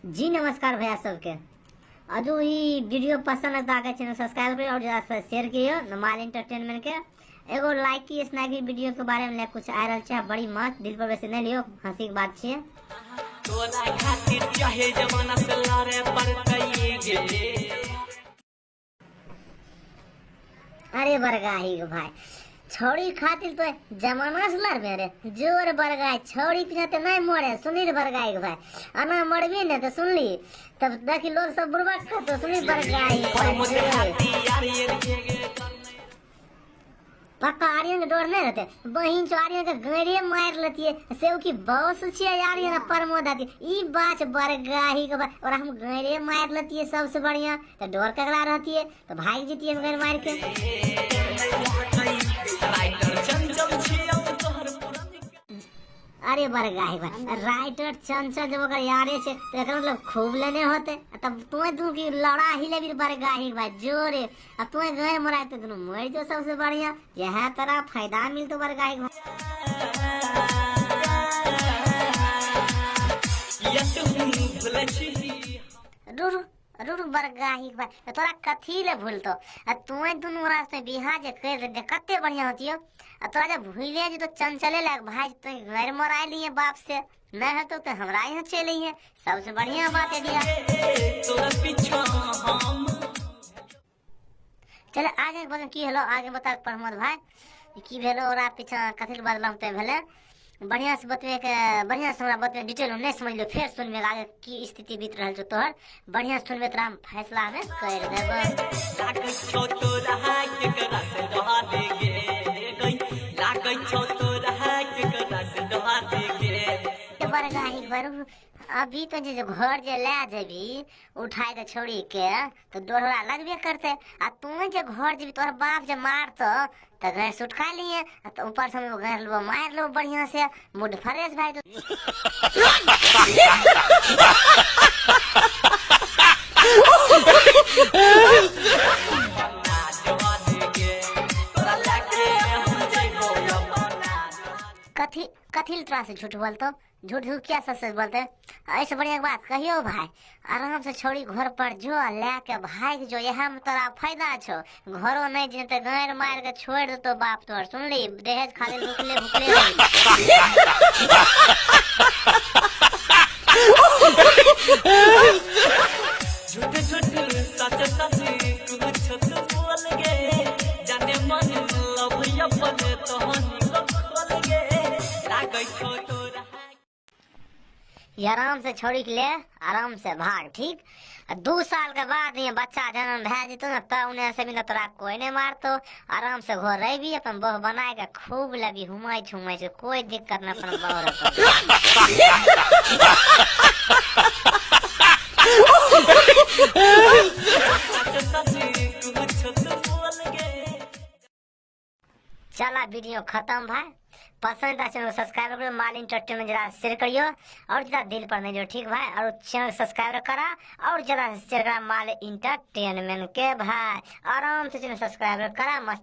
जी नमस्कार भैया सबके। अजू ही वीडियो पसंद है तो आगे चैनल सब्सक्राइब करिए और ज़्यादा से शेयर करिए नमाल एंटरटेनमेंट के। एगो लाइक की स्नैक वीडियो के बारे में कुछ आ रहा है, बड़ी मस्त दिल पर वैसे नहीं लियो, हंसी की बात छे। अरे बरगाही भाई छौड़ी खातिर तो जमाना से लड़ मेरे जोर बरगाई छौड़ी पीछे नहीं मोड़े सुनी रे बरगाई भाई अना मरबी ने तो सुन ली तब देखी लोग सब बुरबा तो सुनी बरगाई पक्का आर्यन के डोर नहीं रहते बहिन चो आर्यन के गरे मार लेती है सेव की बहुत सुचिया आर्यन प्रमोद आती ई बात बरगाही के और हम गरे मार लेती है सबसे बढ़िया तो डोर ककड़ा रहती है तो भाग जीती है गरे मार के। अरे बरगाही भाई राइटर चंचल जब अगर यारे से तो मतलब खूब लेने होते तब तुम्हें तू की लड़ा ही ले भी बरगाही भाई जोरे अब तुम्हें गए मराए तो तुम मर जो सबसे बढ़िया यह तरह फायदा मिल तो बरगाही भाई। रुरु बरगाही भाई तोरा कथी ले भूल तो तुम्हें दोनों रास्ते बिहार जे कर दे कते बढ़िया होती हो तोरा जब भूले जी तो चंचले लाग भाई तो घर मरा लिए बाप से न है तो हमरा यहाँ चले है सबसे बढ़िया बात है दिया। चले आगे बोल की हेलो आगे बता प्रमोद भाई की भेलो और आप पीछा कथी बदलाव ते भेले बढ़िया से बतवे के बढ़िया से हमरा बतवे डिटेल में नहीं समझ लो फिर सुनबे आगे की स्थिति बीत रहल छ तोहर बढ़िया सुनबे तोरा फैसला में कर देबो बरगाही बरू अभी तो जो घर जे ले जेबी उठाई के छोड़ी के तो डोहरा लगबे करते आ तू जे घर जेबी तोहर बाप जे मारतो तो घर से उठा लिए तो ऊपर से घर लो मार लो बढ़िया से मूड फ्रेश भाई तो कथी कथी तोरा से झूठ बोलतो झूठ झूठ क्या सच सच बोलते ऐसे बढ़िया बात कहियो भाई आराम से छोड़ी घर पर जो लेके भाग जो यह में तोरा फायदा छो घरों नहीं जीते घर मार के छोड़ दे तो बाप तोहर सुन ली दहेज खाली भूखले भूखले झूठ झूठ सच सच कुछ तो बोल गए जाने मन लभैया बने तोहनी आराम से छोड़ी के ले आराम से भाग ठीक 2 साल के बाद ये बच्चा जन्म भे जेतो ना तब उन्हें से भी तोरा कोई नहीं मारतो आराम से घर रह भी अपन बह बनाए के खूब लगी हुमाई छुमाई से कोई दिक्कत ना अपन चला वीडियो खत्म भाई पसंद है चैनल सब्सक्राइब करो माल एंटरटेनमेंट जरा शेयर करियो और ज्यादा दिल पर नहीं जो ठीक भाई और चैनल सब्सक्राइब करा और ज्यादा शेयर करा माल एंटरटेनमेंट के भाई आराम से चैनल सब्सक्राइब करा मस्त।